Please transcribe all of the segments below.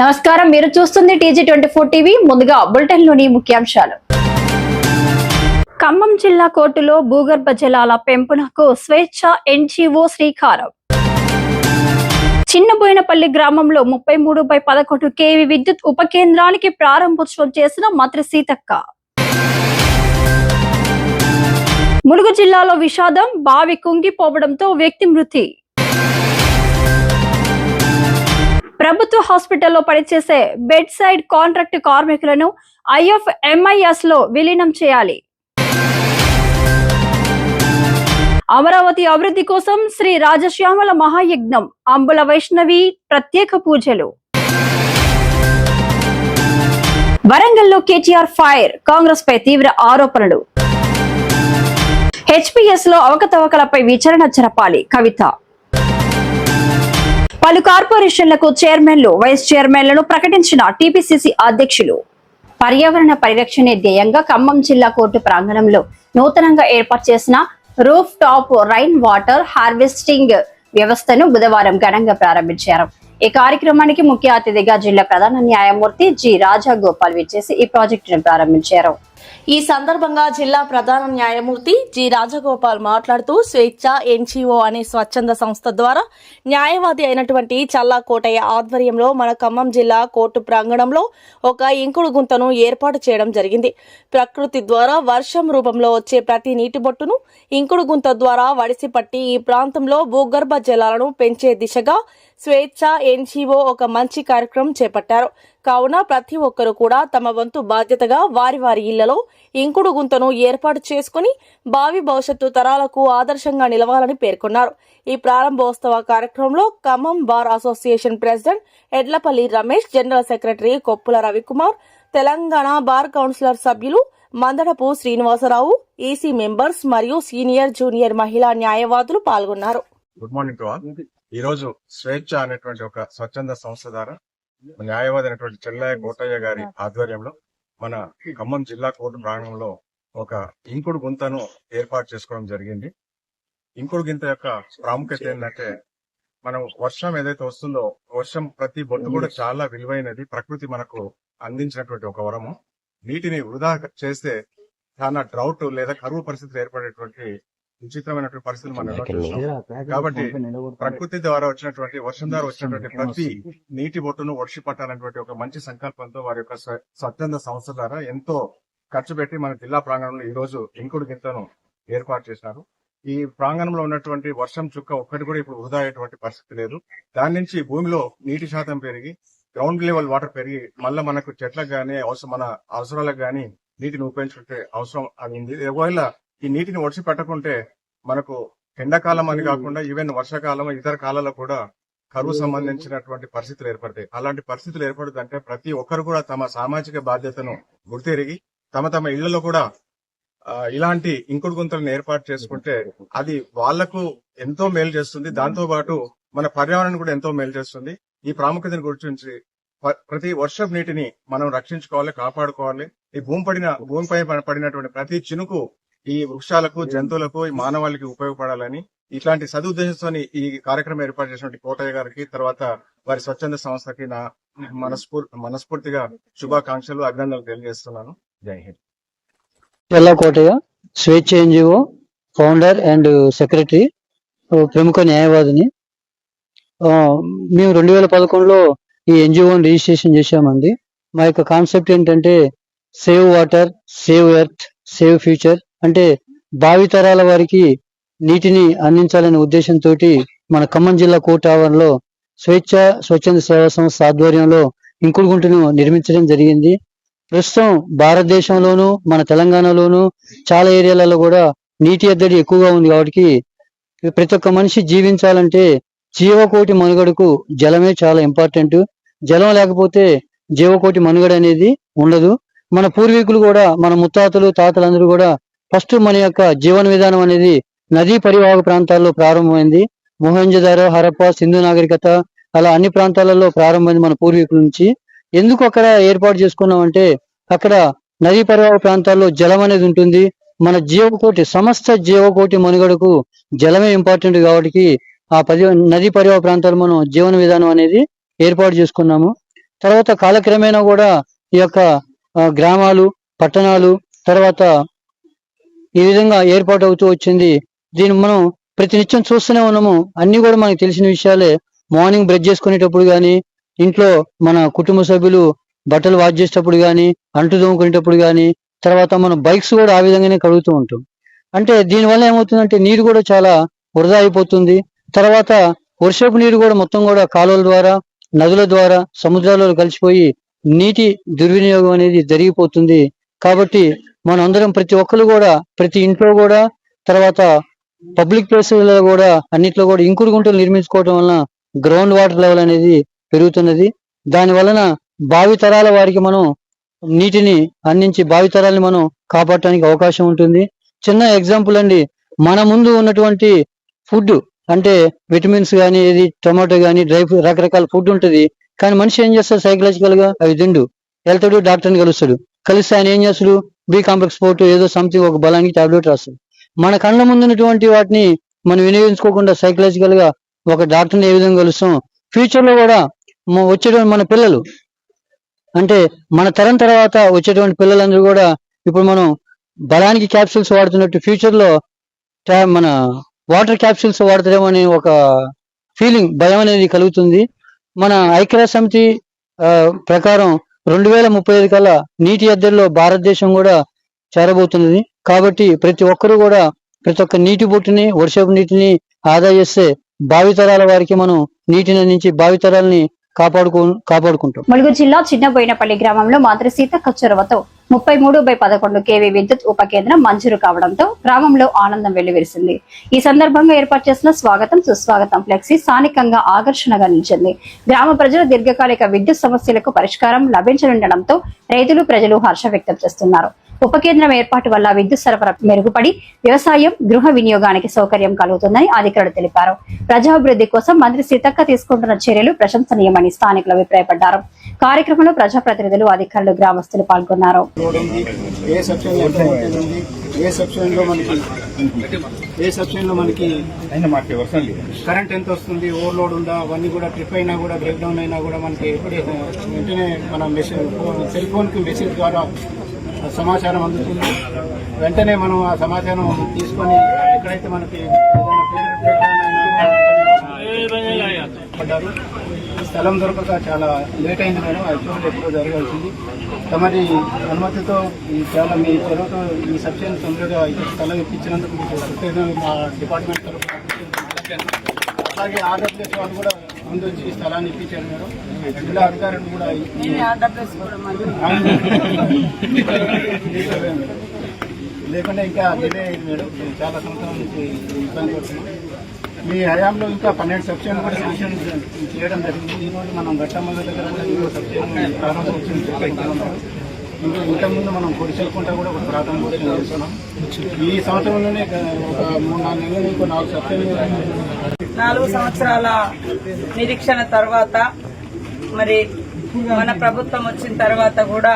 నమస్కారం, మీరు చూస్తుంది TG24 టీవీ. ముందుగా బులెటిన్ లోని ముఖ్యాంశాలు. ఖమ్మం జిల్లా కోర్టులో భూగర్భ జలాల పెంపునకు స్వేచ్ఛ NGO శ్రీకారం. చిన్నబోయినపల్లి గ్రామంలో 33/11 kV విద్యుత్ ఉప కేంద్రానికి ప్రారంభోత్సవం చేసిన మంత్రి సీతక్క. ములుగు జిల్లాలో విషాదం, బావి కుంగిపోవడంతో వ్యక్తి మృతి. ప్రభుత్వ హాస్పిటల్లో పనిచేసే బెడ్ సైడ్ కాంట్రాక్ట్ కార్మికులను IFMIS లో విలీనం చేయాలి. అమరావతి అభివృద్ధి కోసం శ్రీ రాజశ్యామల మహాయజ్ఞం, అంబుల వైష్ణవి ప్రత్యేక పూజలు. వరంగల్లో KTR ఫైర్, కాంగ్రెస్ పై తీవ్ర ఆరోపణలు. HPS లో అవకతవకలపై విచారణ జరపాలి కవిత. పలు కార్పొరేషన్లకు చైర్మన్లు, వైస్ చైర్మన్లను ప్రకటించిన TPCC అధ్యక్షులు. పర్యావరణ పరిరక్షణే ధ్యేయంగా ఖమ్మం జిల్లా కోర్టు ప్రాంగణంలో నూతనంగా ఏర్పాటు చేసిన roof top rain water harvesting వ్యవస్థను బుధవారం ఘనంగా ప్రారంభించారు. ఈ కార్యక్రమానికి ముఖ్య అతిథిగా జిల్లా ప్రధాన న్యాయమూర్తి G. రాజగోపాల్ విచ్చేసి ఈ ప్రాజెక్టును ప్రారంభించారు. ఈ సందర్భంగా జిల్లా ప్రధాన న్యాయమూర్తి G. రాజగోపాల్ మాట్లాడుతూ స్వేచ్ఛ NGO అనే స్వచ్ఛంద సంస్థ ద్వారా న్యాయవాది అయినటువంటి చల్లా కోటయ్య ఆధ్వర్యంలో మన ఖమ్మం జిల్లా కోర్టు ప్రాంగణంలో ఒక ఇంకుడు గుంతను ఏర్పాటు చేయడం జరిగింది. ప్రకృతి ద్వారా వర్షం రూపంలో వచ్చే ప్రతి నీటి బొట్టును ఇంకుడు గుంత ద్వారా వడిసిపట్టి ఈ ప్రాంతంలో భూగర్భ జలాలను పెంచే దిశగా స్వేచ్ఛ NGO ఒక మంచి కార్యక్రమం చేపట్టారు. కావున ప్రతి ఒక్కరూ కూడా తమ వంతు బాధ్యతగా వారి వారి ఇళ్లలో ఇంకుడు గుంతను ఏర్పాటు చేసుకుని భావి భవిష్యత్తు తరాలకు ఆదర్శంగా నిలవాలని పేర్కొన్నారు. ఈ ప్రారంభోత్సవ కార్యక్రమంలో Khammam bar association president Edlapalli Ramesh, general secretary Koppula Ravikumar, Telangana bar councillor సభ్యులు మందడపు శ్రీనివాసరావు, EC మెంబర్స్ మరియు సీనియర్ జూనియర్ మహిళా న్యాయవాదులు పాల్గొన్నారు. Good morning to all. ఈ రోజు స్వేచ్ఛ అనేటువంటి ఒక స్వచ్ఛంద సంస్థ ద్వారా న్యాయవాది అయినటువంటి చెల్లయ్య కోటయ్య గారి ఆధ్వర్యంలో మన ఖమ్మం జిల్లా కోర్టు ప్రాంగణంలో ఒక ఇంకుడు గుంతను ఏర్పాటు చేసుకోవడం జరిగింది. ఇంకుడు గుంత యొక్క ప్రాముఖ్యత ఏంటంటే, మనం వర్షం ఏదైతే వస్తుందో, వర్షం ప్రతి బొట్టు కూడా చాలా విలువైనది. ప్రకృతి మనకు అందించినటువంటి ఒక వరము. నీటిని వృధా చేస్తే చాలా డ్రౌట్ లేదా కరువు పరిస్థితులు ఏర్పడేటువంటి విచిత్రమైనటువంటి పరిస్థితులు మనం చూస్తాం. కాబట్టి ప్రకృతి ద్వారా వచ్చినటువంటి, వర్షం ద్వారా వచ్చినటువంటి ప్రతి నీటి బొట్టును వర్షి పట్టాలనేటువంటి ఒక మంచి సంకల్పంతో వారి యొక్క స్వచ్ఛంద సంస్థ ద్వారా ఎంతో ఖర్చు పెట్టి మన జిల్లా ప్రాంగణంలో ఈ రోజు ఇంకుడు గింతను ఏర్పాటు చేశారు. ఈ ప్రాంగణంలో ఉన్నటువంటి వర్షం చుక్క ఒక్కటి కూడా ఇప్పుడు వృధా అయ్యేటువంటి పరిస్థితి లేదు. దాని నుంచి భూమిలో నీటి శాతం పెరిగి గ్రౌండ్ లెవెల్ వాటర్ పెరిగి మళ్ళీ మనకు చెట్లకు గానీ మన అవసరాలకు గానీ నీటిని ఉపయోగించుకుంటే అవసరం అయింది. ఒకవేళ ఈ నీటిని వర్షి పెట్టకుంటే మనకు ఎండాకాలం అని కాకుండా ఈవెన్ వర్షాకాలం, ఇతర కాలాల్లో కూడా కరువు సంబంధించినటువంటి పరిస్థితులు ఏర్పడతాయి. అలాంటి పరిస్థితులు ఏర్పడుతుందంటే ప్రతి ఒక్కరు కూడా తమ సామాజిక బాధ్యతను గుర్తెరిగి తమ ఇళ్లలో కూడా ఇలాంటి ఇంకుడు గుంతలను ఏర్పాటు చేసుకుంటే అది వాళ్లకు ఎంతో మేలు చేస్తుంది. దాంతో పాటు మన పర్యావరణం కూడా ఎంతో మేలు చేస్తుంది. ఈ ప్రాముఖ్యతను గుర్తించి ప్రతి వర్షపు నీటిని మనం రక్షించుకోవాలి, కాపాడుకోవాలి. ఈ భూమిపై పడినటువంటి ప్రతి చినుకు ఈ వృక్షాలకు, జంతువులకు, ఈ మానవాళికి ఉపయోగపడాలని ఇట్లాంటి సదుద్దేశంతో ఈ కార్యక్రమం ఏర్పాటు చేసినటువంటి కోటయ్య గారికి, తర్వాత వారి స్వచ్ఛంద సంస్థకి నా మనస్ఫూర్తిగా శుభాకాంక్షలు, అభినందనలు తెలియజేస్తున్నాను. జై హింద్. చల్లా కోటయ్య, స్వేచ్ఛ NGO ఫౌండర్ అండ్ సెక్రటరీ, ప్రముఖ న్యాయవాదిని. మేము 2011లో ఈ NGOని రిజిస్ట్రేషన్ చేశామండి. మా యొక్క కాన్సెప్ట్ ఏంటంటే save water, save earth, save future. అంటే భావితరాల వారికి నీటిని అందించాలనే ఉద్దేశంతో మన ఖమ్మం జిల్లా కోర్టు ఆవరణలో స్వచ్ఛంద సేవా సంస్థ ఆధ్వర్యంలో ఇంకుడు గుంటను నిర్మించడం జరిగింది. ప్రస్తుతం భారతదేశంలోను మన తెలంగాణలోను చాలా ఏరియాలలో కూడా నీటి ఎద్దడి ఎక్కువగా ఉంది. కాబట్టి ప్రతి ఒక్క మనిషి జీవించాలంటే జీవకోటి మనుగడకు జలమే చాలా ఇంపార్టెంట్. జలం లేకపోతే జీవకోటి మనుగడ అనేది ఉండదు. మన పూర్వీకులు కూడా, మన ముత్తాతలు, తాతలందరూ కూడా ఫస్ట్ మన యొక్క జీవన విధానం అనేది నదీ పరివాహక ప్రాంతాల్లో ప్రారంభమైంది. మొహంజదారో, హరప్ప, సింధు నాగరికత అలా అన్ని ప్రాంతాలలో ప్రారంభమైంది మన పూర్వీకుల నుంచి. ఎందుకు అక్కడ ఏర్పాటు చేసుకున్నామంటే, అక్కడ నదీ పరివాహక ప్రాంతాల్లో జలం అనేది ఉంటుంది. మన జీవకోటి, సమస్త జీవకోటి మనుగడకు జలమే ఇంపార్టెంట్. కాబట్టి ఆ నదీ పరివాహక ప్రాంతాలు మనం జీవన విధానం అనేది ఏర్పాటు చేసుకున్నాము. తర్వాత కాలక్రమేణా కూడా ఈ యొక్క గ్రామాలు, పట్టణాలు తర్వాత ఈ విధంగా ఏర్పాటు అవుతూ వచ్చింది. దీన్ని మనం ప్రతినిత్యం చూస్తూనే ఉన్నాము. అన్ని కూడా మనకు తెలిసిన విషయాలే. మార్నింగ్ బ్రష్ చేసుకునేటప్పుడు కానీ, ఇంట్లో మన కుటుంబ సభ్యులు బట్టలు వాష్ చేసేటప్పుడు కానీ, అంటు తోముకునేటప్పుడు కానీ, తర్వాత మనం బైక్స్ కూడా ఆ విధంగానే కడుగుతూ ఉంటాం. అంటే దీనివల్ల ఏమవుతుందంటే నీరు కూడా చాలా వృధా అయిపోతుంది. తర్వాత వర్షపు నీరు కూడా మొత్తం కూడా కాలువల ద్వారా, నదుల ద్వారా, సముద్రాలలో కలిసిపోయి నీటి దుర్వినియోగం అనేది జరిగిపోతుంది. కాబట్టి మనం అందరం ప్రతి ఒక్కరు కూడా ప్రతి ఇంట్లో కూడా తర్వాత పబ్లిక్ ప్లేసెస్లో కూడా అన్నిట్లో కూడా ఇంకుడు గుంటలు నిర్మించుకోవడం వలన గ్రౌండ్ వాటర్ లెవెల్ అనేది పెరుగుతున్నది. దాని వలన భావి తరాల వారికి మనం నీటిని అందించి భావితరాల్ని మనం కాపాడటానికి అవకాశం ఉంటుంది. చిన్న ఎగ్జాంపుల్ అండి, మన ముందు ఉన్నటువంటి ఫుడ్ అంటే విటమిన్స్ కానీ, ఏది టమాటో కానీ, డ్రై ఫ్రూట్ రకరకాల ఫుడ్ ఉంటుంది. కానీ మనిషి ఏం చేస్తాడు, సైకలాజికల్ గా అవి తిండు వెళ్తాడు, డాక్టర్ని కలుస్తాడు. కలిస్తే ఆయన ఏం చేస్తాడు, బి కాంప్లెక్స్ పోటు ఏదో సంథింగ్ ఒక బలానికి టాబ్లెట్ రాస్తాడు. మన కళ్ళ ముందు ఉన్నటువంటి వాటిని మనం వినియోగించుకోకుండా సైకలాజికల్ గా ఒక డాక్టర్ని ఏ విధంగా కలుస్తాం, ఫ్యూచర్ లో కూడా వచ్చేటువంటి మన పిల్లలు అంటే మన తరం తర్వాత వచ్చేటువంటి పిల్లలందరూ కూడా ఇప్పుడు మనం బలానికి క్యాప్సూల్స్ వాడుతున్నట్టు ఫ్యూచర్ లో మన వాటర్ క్యాప్సూల్స్ వాడతారేమో అనే ఒక ఫీలింగ్, భయం అనేది కలుగుతుంది. మన ఐక్యరాజ్య సమితి ప్రకారం 2035 కల్లా నీటి ఎద్దడిలో భారతదేశం కూడా చేరబోతున్నది. కాబట్టి ప్రతి ఒక్కరూ కూడా ప్రతి ఒక్క నీటి బొట్టుని, వర్షపు నీటిని ఆదా చేస్తే భావితరాల వారికి మనం నీటిని అందించి భావితరాలని కాపాడుకుంటాం. ములుగు జిల్లా చిన్నబోయినపల్లి గ్రామంలో మంత్రి సీతక్క చొరవతో 33/11 kV విద్యుత్ ఉప కేంద్రం మంజూరు కావడంతో గ్రామంలో ఆనందం వెల్లివిరిసింది. ఈ సందర్భంగా ఏర్పాటు చేసిన స్వాగతం సుస్వాగతం ఫ్లెక్సీ స్థానికంగా ఆకర్షణగా నిలిచింది. గ్రామ ప్రజల దీర్ఘకాలిక విద్యుత్ సమస్యలకు పరిష్కారం లభించనుండడంతో రైతులు, ప్రజలు హర్షం వ్యక్తం చేస్తున్నారు. ఉప కేంద్రం ఏర్పాటు వల్ల విద్యుత్ సరఫరా మెరుగుపడి వ్యవసాయం, గృహ వినియోగానికి సౌకర్యం కలుగుతుందని అధికారులు తెలిపారు. ప్రజాభివృద్ధి కోసం మంత్రి సీతక్క తీసుకుంటున్న చర్యలు ప్రశంసనీయమని స్థానికులు అభిప్రాయపడ్డారు. కార్యక్రమంలో ప్రజాప్రతినిధులు, అధికారులు, గ్రామస్తులు పాల్గొన్నారు. కరెంట్ ఎంత వస్తుంది, ఓవర్లోడ్ ఉందా, అవన్నీ కూడా ట్రిప్ అయినా కూడా బ్రేక్ డౌన్ అయినా కూడా మనకి వెంటనే మన సెల్ ఫోన్ కి మెసేజ్ ద్వారా సమాచారం అందుతుంది. వెంటనే మనం ఆ సమాచారం తీసుకొని ఎక్కడైతే మనకి పడ్డారు స్థలం దొరకక చాలా లేట్ అయింది మేడం. యాక్చువల్గా ఎప్పుడో జరగాల్సింది. తమరి అనుమతితో చాలా మీ చొరవతో ఈ సబ్సిడీ తొందరగా స్థలం ఇప్పించినందుకు మా డిపార్ట్మెంట్ తరఫున అలాగే ఆంధ్రప్రదేశ్ వాళ్ళు కూడా ముందు వచ్చి ఈ స్థలాన్ని ఇప్పించారు మేడం. జిల్లా అధికారులు కూడా లేకుండా ఇంకా డిలే అయింది మేడం. చాలా సంవత్సరాల నుంచి ఇబ్బంది పడుతున్నాం. మీ హయాంలో ఇంకా 12 సబ్సిడీలు కూడా శాంక్షన్ చేయడం జరిగింది. ఈ రోజు మనం గట్టమ్మ దగ్గర సబ్సిడీ ప్రారంభోత్సవం చేసుకుంటున్నాం. ఇంకా ఇంతకుముందు మనం కొడిచెల్కుంటా కూడా ఒక ప్రారంభోత్సవం చేస్తున్నాం. ఈ సంవత్సరంలోనే ఒక 3-4 నెలలు ఇంకో 4 సబ్సిడీలు 4 సంవత్సరాల నిరీక్షణ తర్వాత మరి మన ప్రభుత్వం వచ్చిన తర్వాత కూడా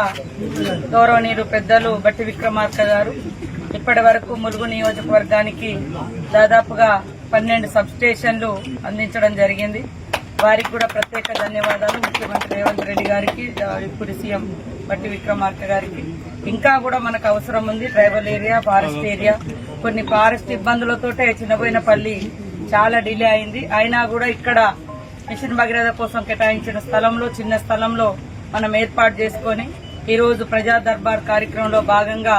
గౌరవనీయులు పెద్దలు బట్టి విక్రమార్క గారు ఇప్పటి వరకు ములుగు నియోజకవర్గానికి దాదాపుగా 12 సబ్స్టేషన్లు అందించడం జరిగింది. వారికి కూడా ప్రత్యేక ధన్యవాదాలు. ముఖ్యమంత్రి రేవంత్ రెడ్డి గారికి, ఇప్పుడు సీఎం బట్టి విక్రమార్క గారికి. ఇంకా కూడా మనకు అవసరం ఉంది. ట్రైబల్ ఏరియా, ఫారెస్ట్ ఏరియా, కొన్ని ఫారెస్ట్ ఇబ్బందులతోటే చిన్నబోయినపల్లి చాలా డిలే అయింది. అయినా కూడా ఇక్కడ మిషన్ భగీరథ కోసం కేటాయించిన స్థలంలో, చిన్న స్థలంలో మనం ఏర్పాటు చేసుకుని ఈరోజు ప్రజా దర్బార్ కార్యక్రమంలో భాగంగా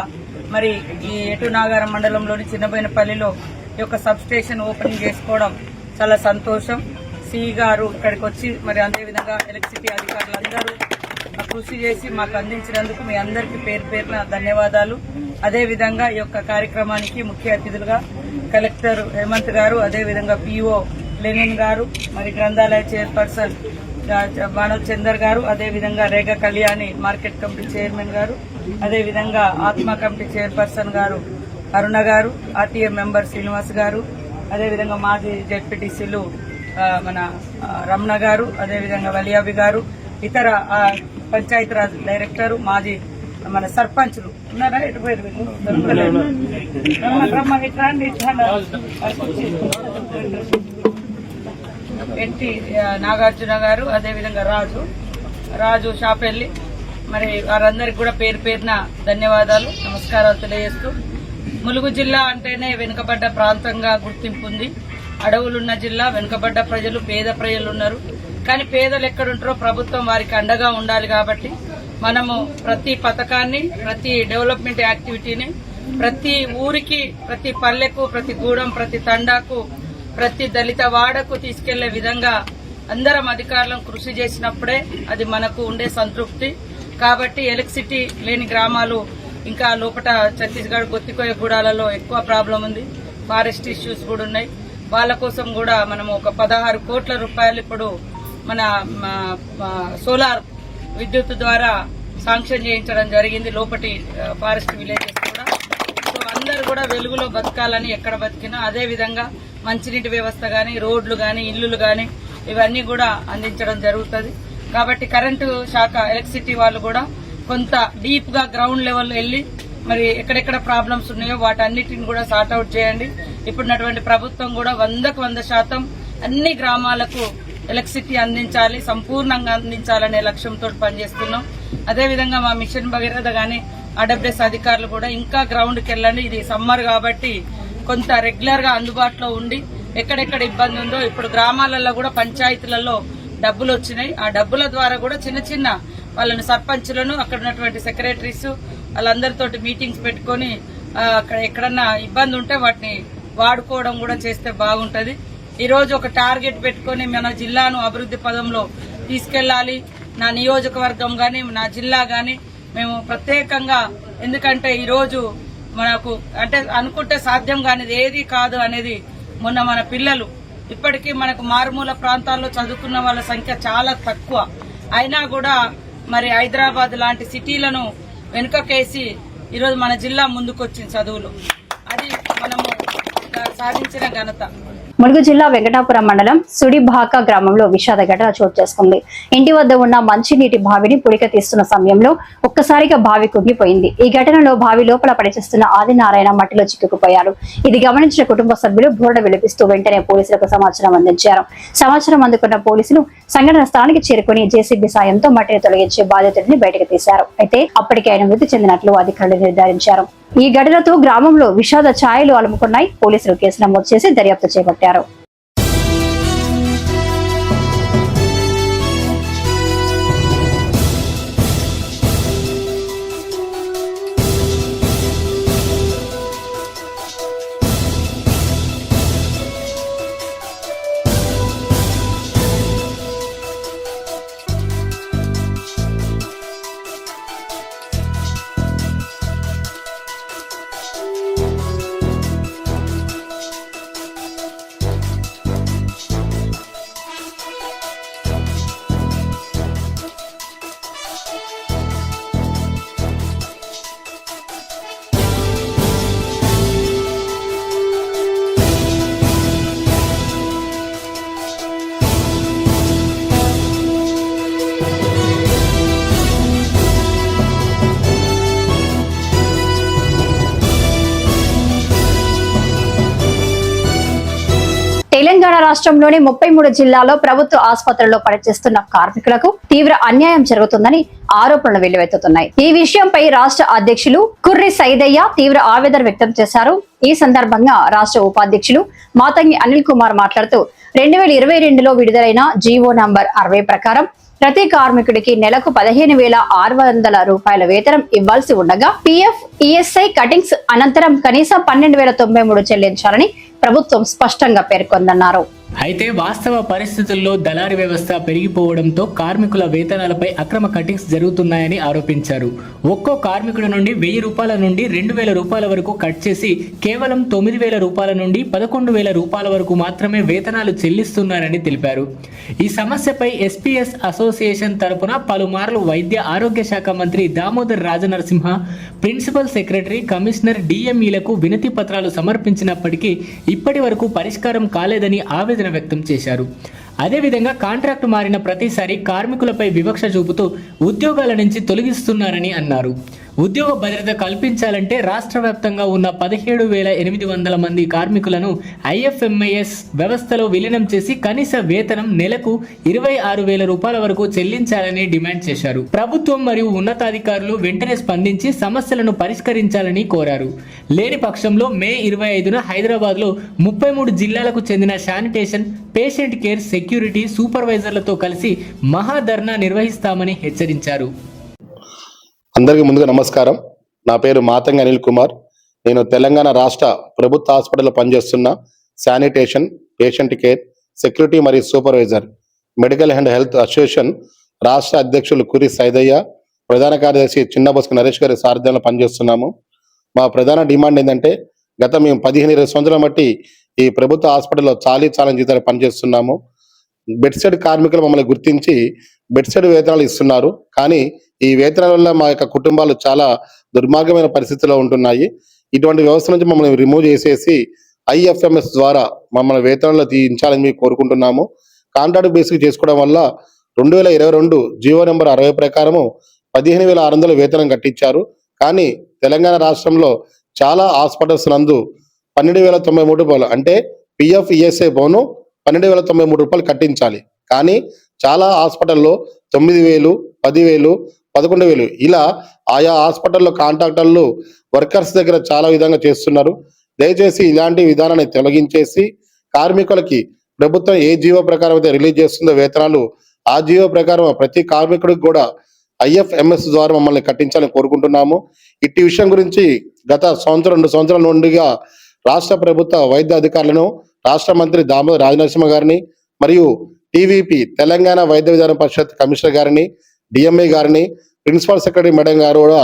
మరి ఈ ఎటునాగారం మండలంలోని చిన్నబోయినపల్లిలో ఈ యొక్క సబ్ స్టేషన్ ఓపెనింగ్ చేసుకోవడం చాలా సంతోషం. సిఈ గారు ఇక్కడికి వచ్చి మరి అదేవిధంగా ఎలక్ట్రిసిటీ అధికారులందరూ కృషి చేసి మాకు అందించినందుకు మీ అందరికీ పేరు పేరున ధన్యవాదాలు. అదేవిధంగా ఈ యొక్క కార్యక్రమానికి ముఖ్య అతిథులుగా కలెక్టర్ హేమంత్ గారు, అదేవిధంగా పిఓ లెనిన్ గారు, మరి గ్రంథాలయ చైర్పర్సన్ మానవ్ చందర్ గారు, అదేవిధంగా Rega Kalyani market committee chairman గారు, అదేవిధంగా ఆత్మ కమిటీ చైర్పర్సన్ గారు అరుణ గారు, ఆర్టీఎం మెంబర్ శ్రీనివాస్ గారు, అదేవిధంగా మాజీ జెడ్పీటీసీలు మన రమణ గారు, అదేవిధంగా వలియాబి గారు, ఇతర పంచాయతీరాజ్ డైరెక్టర్, మాజీ మన సర్పంచ్లు ఉన్నారా? ఎన్టీ నాగార్జున గారు, అదేవిధంగా రాజు, రాజు షాపెల్లి, మరి వారందరికి కూడా పేరు పేరున ధన్యవాదాలు, నమస్కారాలు తెలియజేస్తూ, ములుగు జిల్లా అంటేనే వెనుకబడ్డ ప్రాంతంగా గుర్తింపు ఉంది. అడవులున్న జిల్లా, వెనుకబడ్డ ప్రజలు, పేద ప్రజలు ఉన్నారు. కానీ పేదలు ఎక్కడుంటారో ప్రభుత్వం వారికి అండగా ఉండాలి. కాబట్టి మనము ప్రతి పథకాన్ని, ప్రతి డెవలప్మెంట్ యాక్టివిటీని ప్రతి ఊరికి, ప్రతి పల్లెకు, ప్రతి గూడెం, ప్రతి తండాకు, ప్రతి దళిత వాడకు తీసుకెళ్లే విధంగా అందరం అధికారులను కృషి చేసినప్పుడే అది మనకు ఉండే సంతృప్తి. కాబట్టి ఎలక్ట్రిసిటీ లేని గ్రామాలు ఇంకా లోపల ఛత్తీస్గఢ్ గొత్తికోయ గూడాలలో ఎక్కువ ప్రాబ్లం ఉంది. ఫారెస్ట్ ఇష్యూస్ కూడా ఉన్నాయి. వాళ్ళ కోసం కూడా మనం ఒక 16 కోట్ల రూపాయలు ఇప్పుడు మన సోలార్ విద్యుత్ ద్వారా శాంక్షన్ చేయించడం జరిగింది లోపటి ఫారెస్ట్ విలేజెస్ కూడా. సో అందరూ కూడా వెలుగులో బతకాలని ఎక్కడ బతికినా, అదే విధంగా మంచినీటి వ్యవస్థ గానీ, రోడ్లు గానీ, ఇల్లులు గానీ ఇవన్నీ కూడా అందించడం జరుగుతుంది. కాబట్టి కరెంటు శాఖ, ఎలక్ట్రిసిటీ వాళ్ళు కూడా కొంత డీప్ గా గ్రౌండ్ లెవెల్ వెళ్లి మరి ఎక్కడెక్కడ ప్రాబ్లమ్స్ ఉన్నాయో వాటన్నిటిని కూడా సార్ట్అవుట్ చేయండి. ఇప్పుడున్నటువంటి ప్రభుత్వం కూడా 100% అన్ని గ్రామాలకు ఎలక్ట్రిసిటీ అందించాలి, సంపూర్ణంగా అందించాలనే లక్ష్యంతో పనిచేస్తున్నాం. అదేవిధంగా మా మిషన్ భగీరథ గానీ, ఆర్డబ్ల్యూఎస్ అధికారులు కూడా ఇంకా గ్రౌండ్కి వెళ్ళండి. ఇది సమ్మర్ కాబట్టి కొంత రెగ్యులర్ గా అందుబాటులో ఉండి ఎక్కడెక్కడ ఇబ్బంది ఉందో, ఇప్పుడు గ్రామాలలో కూడా పంచాయతీలలో డబ్బులు వచ్చినాయి. ఆ డబ్బుల ద్వారా కూడా చిన్న చిన్న వాళ్ళని సర్పంచులను, అక్కడ ఉన్నటువంటి సెక్రటరీస్ వాళ్ళందరితోటి మీటింగ్స్ పెట్టుకుని అక్కడ ఎక్కడన్నా ఇబ్బంది ఉంటే వాటిని వాడుకోవడం కూడా చేస్తే బాగుంటది. ఈ రోజు ఒక టార్గెట్ పెట్టుకుని మన జిల్లాను అభివృద్ధి పదంలో తీసుకెళ్లాలి. నా నియోజకవర్గం గాని, నా జిల్లా గాని మేము ప్రత్యేకంగా, ఎందుకంటే ఈ రోజు మనకు అంటే అనుకుంటే సాధ్యం కానిది ఏది కాదు అనేది మొన్న మన పిల్లలు, ఇప్పటికీ మనకు మారుమూల ప్రాంతాల్లో చదువుకున్న వాళ్ళ సంఖ్య చాలా తక్కువ అయినా కూడా మరి హైదరాబాద్ లాంటి సిటీలను వెనుకకేసి ఈరోజు మన జిల్లా ముందుకొచ్చింది చదువులు. అది మనము సాధించిన ఘనత. ములుగు జిల్లా వెంకటాపురం మండలం సుడిభాక గ్రామంలో విషాద ఘటన చోటు చేసుకుంది. ఇంటి వద్ద ఉన్న మంచినీటి బావిని పుడిక తీస్తున్న సమయంలో ఒక్కసారిగా బావి కుంగిపోయింది. ఈ ఘటనలో బావి లోపల పనిచేస్తున్న ఆదినారాయణ మట్టిలో చిక్కుకుపోయారు. ఇది గమనించిన కుటుంబ సభ్యులు బోర్డు విలపిస్తూ వెంటనే పోలీసులకు సమాచారం అందించారు. సమాచారం అందుకున్న పోలీసులు సంఘటన స్థానానికి చేరుకుని జేసీబీ సాయంతో మట్టిని తొలగించే బాధితుడిని బయటకు తీశారు. అయితే అప్పటికే ఆయన మృతి చెందినట్లు అధికారులు నిర్ధారించారు. ఈ ఘటనతో గ్రామంలో విషాద ఛాయలు అలుముకున్నాయి. పోలీసులు కేసు నమోదు చేసి దర్యాప్తు చేపట్టారు. తెలంగాణ రాష్ట్రంలోని 33 జిల్లాల్లో ప్రభుత్వ ఆసుపత్రుల్లో పనిచేస్తున్న కార్మికులకు తీవ్ర అన్యాయం జరుగుతుందని ఆరోపణలు వెల్లువెత్తుతున్నాయి. ఈ విషయంపై రాష్ట్ర అధ్యక్షులు కుర్రి సైదయ్య తీవ్ర ఆవేదన వ్యక్తం చేశారు. ఈ సందర్భంగా రాష్ట్ర ఉపాధ్యక్షులు మాతంగి అనిల్ కుమార్ మాట్లాడుతూ 2022లో విడుదలైన జీవో నంబర్ 60 ప్రకారం ప్రతి కార్మికుడికి నెలకు 15,600 రూపాయల వేతనం ఇవ్వాల్సి ఉండగా పీఎఫ్, ఈఎస్ఐ కటింగ్స్ అనంతరం కనీసం 12,093 చెల్లించాలని ప్రభుత్వం స్పష్టంగా పేర్కొందన్నారు. అయితే వాస్తవ పరిస్థితుల్లో దళారీ వ్యవస్థ పెరిగిపోవడంతో కార్మికుల వేతనాలపై అక్రమ కటింగ్స్ జరుగుతున్నాయని ఆరోపించారు. ఒక్కో కార్మికుడి నుండి 1,000 రూపాయల నుండి 2,000 రూపాయల వరకు కట్ చేసి కేవలం 9,000 రూపాయల నుండి 11,000 రూపాయల వరకు మాత్రమే వేతనాలు చెల్లిస్తున్నారని తెలిపారు. ఈ సమస్యపై ఎస్పీఎస్ అసోసియేషన్ తరపున పలుమార్లు వైద్య ఆరోగ్య శాఖ మంత్రి Damodar Rajanarasimha, principal secretary, commissioner, డిఎంఈలకు వినతి పత్రాలు సమర్పించినప్పటికీ ఇప్పటి వరకు పరిష్కారం కాలేదని ఆవేదన వ్యక్తం చేశారు. అదేవిధంగా కాంట్రాక్టు మారిన ప్రతిసారి కార్మికులపై వివక్ష చూపుతూ ఉద్యోగాల నుంచి తొలగిస్తున్నారని అన్నారు. ఉద్యోగ భద్రత కల్పించాలంటే రాష్ట్ర వ్యాప్తంగా ఉన్న 17,800 మంది కార్మికులను IFMIS వ్యవస్థలో విలీనం చేసి కనీస వేతనం నెలకు 26,000 రూపాయల వరకు చెల్లించాలని డిమాండ్ చేశారు. ప్రభుత్వం మరియు ఉన్నతాధికారులు వెంటనే స్పందించి సమస్యలను పరిష్కరించాలని కోరారు. లేని పక్షంలో మే 25న హైదరాబాద్లో 33 జిల్లాలకు చెందిన శానిటేషన్, పేషెంట్ కేర్, సెక్యూరిటీ సూపర్వైజర్లతో కలిసి మహాధర్నా నిర్వహిస్తామని హెచ్చరించారు. అందరికీ ముందుగా నమస్కారం. నా పేరు మాతంగి అనిల్ కుమార్. నేను తెలంగాణ రాష్ట్ర ప్రభుత్వ హాస్పిటల్లో పనిచేస్తున్న శానిటేషన్, పేషెంట్ కేర్, సెక్యూరిటీ మరియు supervisor, medical and health association రాష్ట్ర అధ్యక్షులు కురి సైదయ్య, ప్రధాన కార్యదర్శి చిన్నబొస్కు నరేష్ గారి సారథ్యంలో పనిచేస్తున్నాము. మా ప్రధాన డిమాండ్ ఏంటంటే, గత మేము 15-20 సంవత్సరాల బట్టి ఈ ప్రభుత్వ హాస్పిటల్లో చాలని జీతాలు పనిచేస్తున్నాము. బెడ్ సైడ్ కార్మికులు మమ్మల్ని గుర్తించి బెడ్ సైడ్ వేతనాలు ఇస్తున్నారు. కానీ ఈ వేతనాల వల్ల మా యొక్క కుటుంబాలు చాలా దుర్మార్గమైన పరిస్థితిలో ఉంటున్నాయి. ఇటువంటి వ్యవస్థ నుంచి మమ్మల్ని రిమూవ్ చేసేసి IFMS ద్వారా మమ్మల్ని వేతనాల్లో తీయించాలని మేము కోరుకుంటున్నాము. కాంట్రాక్ట్ బేసిక్ చేసుకోవడం వల్ల 2022 జీవో నెంబర్ 60 ప్రకారము 15,600 వేతనం కట్టించారు. కానీ తెలంగాణ రాష్ట్రంలో చాలా హాస్పిటల్స్ నందు 12,093 రూపాయలు, అంటే PF ESI పోను 12,093 రూపాయలు కట్టించాలి. కానీ చాలా హాస్పిటల్లో 9,000, 10,000, 11,000 ఇలా ఆయా హాస్పిటల్లో కాంట్రాక్టర్లు వర్కర్స్ దగ్గర చాలా విధంగా చేస్తున్నారు. దయచేసి ఇలాంటి విధానాన్ని తొలగించేసి కార్మికులకి ప్రభుత్వం ఏ జీవో ప్రకారం అయితే రిలీజ్ చేస్తుందో వేతనాలు, ఆ జీవో ప్రకారం ప్రతి కార్మికుడికి కూడా IFMS ద్వారా మమ్మల్ని కట్టించాలని కోరుకుంటున్నాము. ఇట్టి విషయం గురించి గత 2 సంవత్సరాల నుండిగా రాష్ట్ర ప్రభుత్వ వైద్య అధికారులను, రాష్ట్ర మంత్రి దామోదర్ రాజనరసింహ గారిని మరియు TVP తెలంగాణ వైద్య విధాన పరిషత్ కమిషనర్ గారిని, DMA గారిని, ప్రిన్సిపల్ సెక్రటరీ మేడం గారు కూడా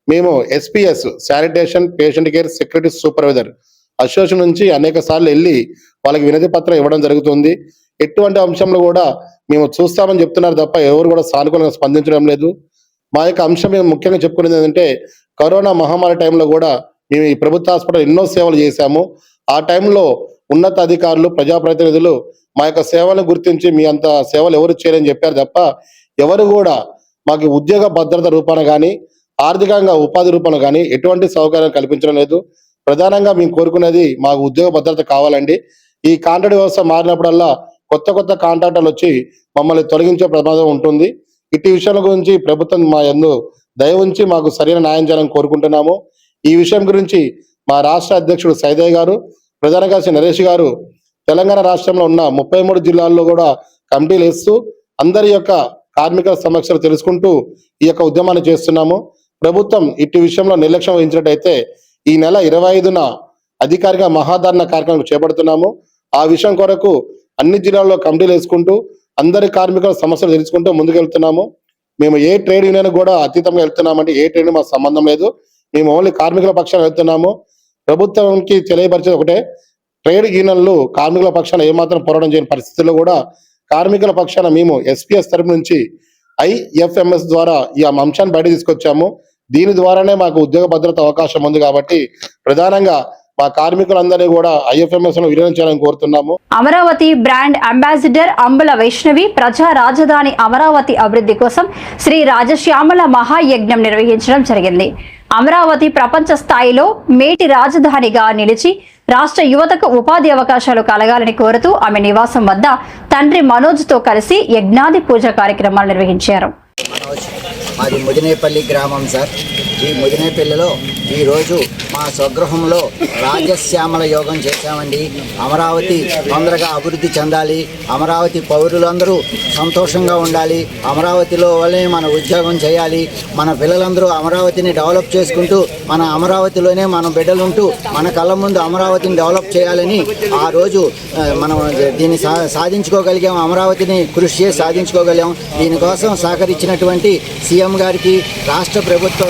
మేము SPS sanitation, patient care, security supervisor association నుంచి అనేక సార్లు వెళ్ళి వాళ్ళకి వినతి పత్రం ఇవ్వడం జరుగుతుంది. ఎటువంటి అంశంలో కూడా మేము చూస్తామని చెప్తున్నారు తప్ప ఎవరు కూడా సానుకూలంగా స్పందించడం లేదు. మా యొక్క అంశం మేము ముఖ్యంగా చెప్పుకునేది ఏంటంటే, కరోనా మహమ్మారి టైంలో కూడా మేము ఈ ప్రభుత్వ హాస్పిటల్ ఎన్నో సేవలు చేశాము. ఆ టైంలో ఉన్నత అధికారులు, ప్రజాప్రతినిధులు మా యొక్క సేవలను గుర్తించి మీ అంత సేవలు ఎవరు చేయరని చెప్పారు తప్ప ఎవరు కూడా మాకు ఉద్యోగ భద్రత రూపాన కానీ, ఆర్థికంగా ఉపాధి రూపాన కానీ ఎటువంటి సౌకర్యం కల్పించడం లేదు. ప్రధానంగా మేము కోరుకునేది మాకు ఉద్యోగ భద్రత కావాలండి. ఈ కాంట్రాక్ట్ వ్యవస్థ మారినప్పుడల్లా కొత్త కాంట్రాక్టర్లు వచ్చి మమ్మల్ని తొలగించే ప్రమాదం ఉంటుంది. ఇట్టి విషయాల గురించి ప్రభుత్వం మా యందు దయ ఉంచి మాకు సరైన న్యాయం చేయాలని కోరుకుంటున్నాము. ఈ విషయం గురించి మా రాష్ట్ర అధ్యక్షుడు సైదయ్య గారు, ప్రధాన కార్యదర్శి నరేష్ గారు తెలంగాణ రాష్ట్రంలో ఉన్న 33 జిల్లాల్లో కూడా కమిటీలు వేస్తూ అందరి యొక్క కార్మికుల సమస్యలు తెలుసుకుంటూ ఈ యొక్క ఉద్యమాన్ని చేస్తున్నాము. ప్రభుత్వం ఇట్టి విషయంలో నిర్లక్ష్యం వహించినట్టయితే ఈ నెల 25న అధికారిక మహాధర్నా కార్యక్రమం చేపడుతున్నాము. ఆ విషయం కొరకు అన్ని జిల్లాల్లో కమిటీలు వేసుకుంటూ అందరి కార్మికుల సమస్యలు తెలుసుకుంటూ ముందుకెళ్తున్నాము. మేము ఏ ట్రేడ్ యూనియన్ కూడా అతీతంగా వెళ్తున్నామంటే ఏ ట్రేడ్ మాకు సంబంధం లేదు. మేము ఓన్లీ కార్మికుల పక్షాన వెళ్తున్నాము. ప్రభుత్వంకి తెలియపరిచేది ఒకటే, ట్రేడ్ యూనియన్లు కార్మికుల పక్షాన ఏమాత్రం పోరాటం చేయని పరిస్థితుల్లో కూడా కార్మికుల పక్షాన మేము SPS తరపు నుంచి IFMS ద్వారా ఈ అంశాన్ని బయట తీసుకొచ్చాము. దీని ద్వారానే మాకు ఉద్యోగ భద్రత అవకాశం ఉంది. కాబట్టి ప్రధానంగా మా కార్మికులందరినీ కూడా IFMS లో విలీనం చేయాలని కోరుతున్నాము. అమరావతి బ్రాండ్ అంబాసిడర్ అంబుల వైష్ణవి ప్రజా రాజధాని అమరావతి అభివృద్ధి కోసం శ్రీ రాజశ్యామల మహాయజ్ఞం నిర్వహించడం జరిగింది. అమరావతి ప్రపంచ స్థాయిలో మేటి రాజధానిగా నిలిచి రాష్ట్ర యువతకు ఉపాధి అవకాశాలు కలగాలని కోరుతూ ఆమె నివాసం వద్ద తండ్రి మనోజ్తో కలిసి యజ్ఞాది పూజ కార్యక్రమాలు నిర్వహించారు. మాది ముదినేపల్లి గ్రామం సార్. ఈ ముదినేపల్లిలో ఈరోజు మా స్వగృహంలో రాజశ్యామల యోగం చేశామండి. అమరావతి తొందరగా అభివృద్ధి చెందాలి, అమరావతి పౌరులందరూ సంతోషంగా ఉండాలి, అమరావతిలో వల్లే మన ఉద్యోగం చేయాలి, మన పిల్లలందరూ అమరావతిని డెవలప్ చేసుకుంటూ మన అమరావతిలోనే మన బిడ్డలుంటూ మన కళ్ళ ముందు అమరావతిని డెవలప్ చేయాలని ఆ రోజు మనం దీన్ని సాధించుకోగలిగాం. అమరావతిని కృషి చేసి సాధించుకోగలిగాం. దీనికోసం సహకరించినటువంటి సీఎం గారికి, రాష్ట్ర ప్రభుత్వ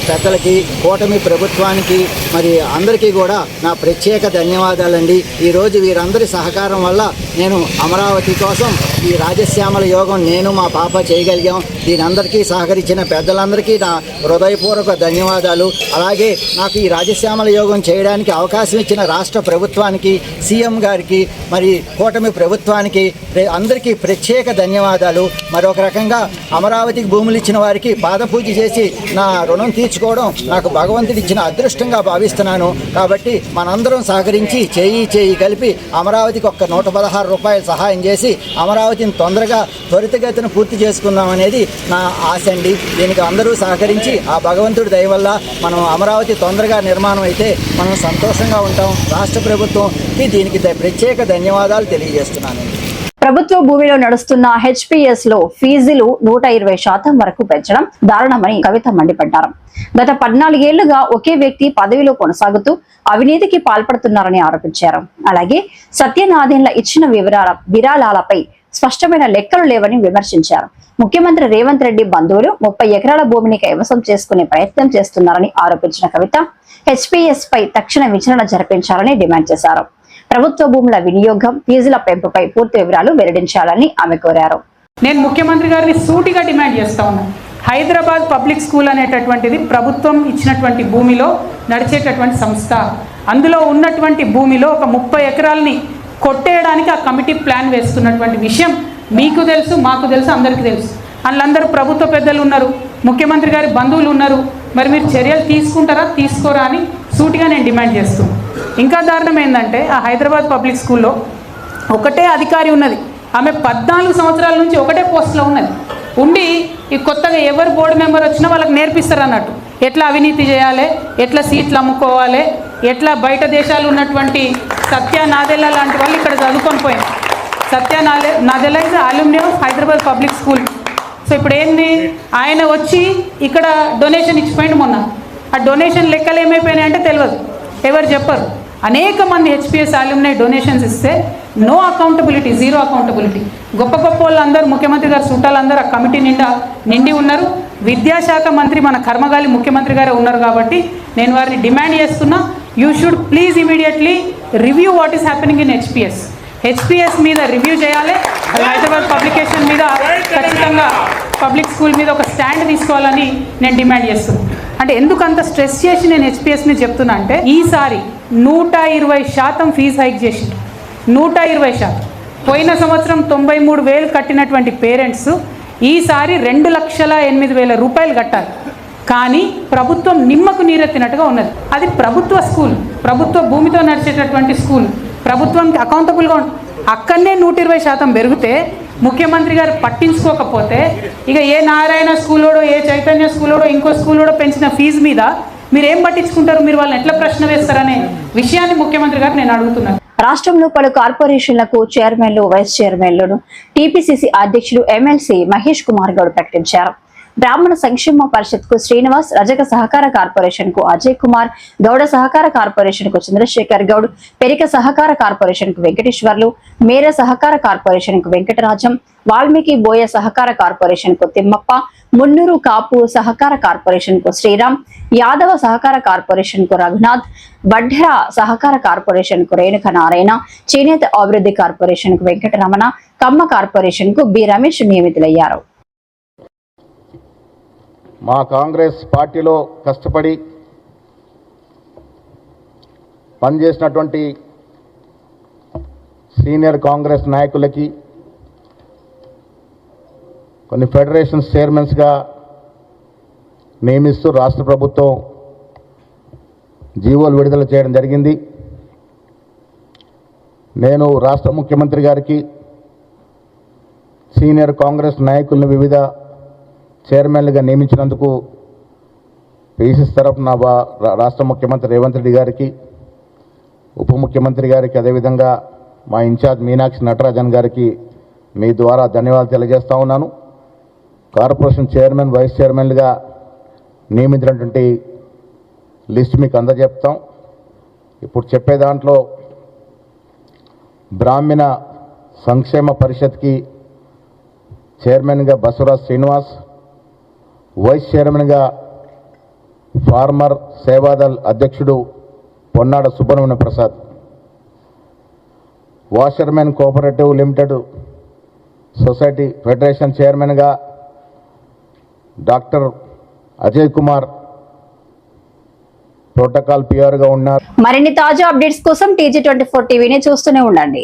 పెద్దలకి, కూటమి ప్రభుత్వానికి, మరి అందరికీ కూడా నా ప్రత్యేక ధన్యవాదాలండి. ఈరోజు వీరందరి సహకారం వల్ల నేను అమరావతి కోసం ఈ రాజశ్యామల యోగం నేను మా పాప చేయగలిగాం. దీని అందరికీ సహకరించిన పెద్దలందరికీ నా హృదయపూర్వక ధన్యవాదాలు. అలాగే నాకు ఈ రాజశ్యామల యోగం చేయడానికి అవకాశం ఇచ్చిన రాష్ట్ర ప్రభుత్వానికి, సీఎం గారికి, మరి కూటమి ప్రభుత్వానికి అందరికీ ప్రత్యేక ధన్యవాదాలు. మరొక రకంగా అమరావతికి భూములు ఇచ్చిన వారికి పాదపూజ చేసి నా రుణం తీర్చుకోవడం నాకు భగవంతుడు ఇచ్చిన అదృష్టంగా భావిస్తున్నాను. కాబట్టి మనందరం సహకరించి చేయి కలిపి అమరావతికి ఒక్క 116 రూపాయలు సహాయం చేసి అమరావతిని తొందరగా త్వరితగతిన పూర్తి చేసుకుందాం అనేది నా ఆశ అండి. దీనికి అందరూ సహకరించి ఆ భగవంతుడి దయ వల్ల మనం అమరావతి తొందరగా నిర్మాణం అయితే మనం సంతోషంగా ఉంటాం. రాష్ట్ర ప్రభుత్వంకి దీనికి ప్రత్యేక ధన్యవాదాలు తెలియజేస్తున్నాను. ప్రభుత్వ భూమిలో నడుస్తున్న హెచ్పిఎస్ లో ఫీజులు 120% వరకు పెంచడం దారుణమని కవిత మండిపడ్డారు. గత 14 ఏళ్లుగా ఒకే వ్యక్తి పదవిలో కొనసాగుతూ అవినీతికి పాల్పడుతున్నారని ఆరోపించారు. అలాగే సత్యనాథేన్ల ఇచ్చిన విరాళాలపై స్పష్టమైన లెక్కలు లేవని విమర్శించారు. ముఖ్యమంత్రి రేవంత్ రెడ్డి బంధువులు 30 ఎకరాల భూమిని కైవసం చేసుకునే ప్రయత్నం చేస్తున్నారని ఆరోపించిన కవిత హెచ్పిఎస్ పై తక్షణ విచారణ జరిపించాలని డిమాండ్ చేశారు. ప్రభుత్వ భూముల వినియోగం, ఫీజుల పెంపుపై పూర్తి వివరాలు వెల్లడించాలని ఆమె కోరారు. నేను ముఖ్యమంత్రి గారిని సూటిగా డిమాండ్ చేస్తా ఉన్నాను. హైదరాబాద్ పబ్లిక్ స్కూల్ అనేటటువంటిది ప్రభుత్వం ఇచ్చినటువంటి భూమిలో నడిచేటటువంటి సంస్థ. అందులో ఉన్నటువంటి భూమిలో ఒక 30 ఎకరాలని కొట్టేయడానికి ఆ కమిటీ ప్లాన్ వేస్తున్నటువంటి విషయం మీకు తెలుసు, మాకు తెలుసు, అందరికీ తెలుసు. వాళ్ళందరూ ప్రభుత్వ పెద్దలు ఉన్నారు, ముఖ్యమంత్రి గారి బంధువులు ఉన్నారు. మరి మీరు చర్యలు తీసుకుంటారా, తీసుకోరా అని సూటిగా నేను డిమాండ్ చేస్తున్నాను. ఇంకా దారుణం ఏంటంటే ఆ హైదరాబాద్ పబ్లిక్ స్కూల్లో ఒకటే అధికారి ఉన్నది. ఆమె 14 సంవత్సరాల నుంచి ఒకటే పోస్ట్లో ఉన్నది. ఉండి ఈ కొత్తగా ఎవరు బోర్డు మెంబర్ వచ్చినా వాళ్ళకి నేర్పిస్తారు అన్నట్టు ఎట్లా అవినీతి చేయాలి, ఎట్లా సీట్లు అమ్ముకోవాలి, ఎట్లా బయట దేశాలు ఉన్నటువంటి సత్యనాథెల్ల లాంటి వాళ్ళు ఇక్కడ చదువుకొని పోయింది. Satya Nadella is alumni of Hyderabad public school. So ఇప్పుడు ఏంది, ఆయన వచ్చి ఇక్కడ డొనేషన్ ఇచ్చిపోయింది మొన్న. ఆ డొనేషన్ లెక్కలు ఏమైపోయినాయి అంటే తెలియదు, ఎవరు చెప్పరు. అనేక మంది హెచ్పిఎస్ అల్యూమిని డొనేషన్స్ ఇస్తే నో అకౌంటబిలిటీ, జీరో అకౌంటబిలిటీ. గొప్ప గొప్ప వాళ్ళందరూ, ముఖ్యమంత్రి గారు చుట్టాలందరూ ఆ కమిటీ నిండి ఉన్నారు. విద్యాశాఖ మంత్రి మన కర్మగాలి ముఖ్యమంత్రి గారే ఉన్నారు. కాబట్టి నేను వారిని డిమాండ్ చేస్తున్నా, you should please immediately review what is happening in HPS మీద రివ్యూ చేయాలి. హైదరాబాద్ పబ్లికేషన్ మీద ఖచ్చితంగా పబ్లిక్ స్కూల్ మీద ఒక స్టాండ్ తీసుకోవాలని నేను డిమాండ్ చేస్తున్నాను. అంటే ఎందుకు అంత స్ట్రెస్ చేసి నేను హెచ్పిఎస్ని చెప్తున్నా అంటే ఈసారి 120% ఫీజు హైక్ చేసి 120%. పోయిన సంవత్సరం 93,000 కట్టినటువంటి పేరెంట్స్ ఈసారి 2,08,000 రూపాయలు కట్టాలి. కానీ ప్రభుత్వం నిమ్మకు నీరెత్తినట్టుగా ఉన్నది. అది ప్రభుత్వ స్కూల్, ప్రభుత్వ భూమితో నడిచేటటువంటి స్కూల్, ప్రభుత్వానికి అకౌంటబుల్గా ఉంటుంది. అక్కడనే 120% పెరిగితే ముఖ్యమంత్రి గారు పట్టించుకోకపోతే ఇక ఏ నారాయణ స్కూలోడో, ఏ చైతన్య స్కూలోడో, ఇంకో స్కూలోడో పెంచిన ఫీజు మీద మీరు ఏం పట్టించుకుంటారు, మీరు వాళ్ళని ఎట్లా ప్రశ్న వేస్తారనే విషయాన్ని ముఖ్యమంత్రి గారు నేను అడుగుతున్నాను. రాష్ట్రంలో పలు కార్పొరేషన్లకు చైర్మన్లు, వైస్ చైర్మన్లను టీపీసీసీ అధ్యక్షులు ఎమ్మెల్సీ మహేష్ కుమార్ గౌడ్ ప్రకటించారు. బ్రాహ్మణ సంక్షేమ పరిషత్ కు శ్రీనివాస్, రజక సహకార కార్పొరేషన్ కు అజయ్ కుమార్, గౌడ సహకార కార్పొరేషన్ కు చంద్రశేఖర్ గౌడ్, పెరిక సహకార కార్పొరేషన్ కు వెంకటేశ్వర్లు, మేర సహకార కార్పొరేషన్ కు వెంకటరాజం, వాల్మీకి బోయ సహకార కార్పొరేషన్ కు తిమ్మప్ప, మున్నూరు కాపు సహకార కార్పొరేషన్ కు శ్రీరామ్, యాదవ సహకార కార్పొరేషన్ కు రఘునాథ్, వడ్డెర సహకార కార్పొరేషన్ కు రేణుక నారాయణ, చేనేత అభివృద్ధి కార్పొరేషన్ కు వెంకటరమణ, కమ్మ కార్పొరేషన్ కు బి రమేష్ నియమితులయ్యారు. మా కాంగ్రెస్ పార్టీలో కష్టపడి పనిచేసినటువంటి సీనియర్ కాంగ్రెస్ నాయకులకి, కొన్ని ఫెడరేషన్స్ చైర్మన్స్గా నియమిస్తూ రాష్ట్ర ప్రభుత్వం జీవోలు విడుదల చేయడం జరిగింది. నేను రాష్ట్ర ముఖ్యమంత్రి గారికి సీనియర్ కాంగ్రెస్ నాయకులను వివిధ చైర్మన్లుగా నియమించినందుకు పీసీసీ తరఫున రాష్ట్ర ముఖ్యమంత్రి రేవంత్ రెడ్డి గారికి, ఉప ముఖ్యమంత్రి గారికి, అదేవిధంగా మా ఇన్ఛార్జ్ మీనాక్షి నటరాజన్ గారికి మీ ద్వారా ధన్యవాదాలు తెలియజేస్తా ఉన్నాను. కార్పొరేషన్ చైర్మన్, వైస్ చైర్మన్లుగా నియమించినటువంటి లిస్ట్ మీకు అందజెప్తాం. ఇప్పుడు చెప్పే దాంట్లో బ్రాహ్మణ సంక్షేమ పరిషత్కి చైర్మన్గా బసవరాజ్ శ్రీనివాస్, వైస్ చైర్మన్గా ఫార్మర్ సేవాదల్ అధ్యక్షుడు Ponnada Subrahmanya Prasad, washermen cooperative limited society federation చైర్మన్గా డాక్టర్ అజయ్ కుమార్ ప్రోటోకాల్ పిఆర్గా ఉన్నారు. మరిన్ని తాజా అప్డేట్స్ కోసం TG24 టీవీని చూస్తూనే ఉండండి.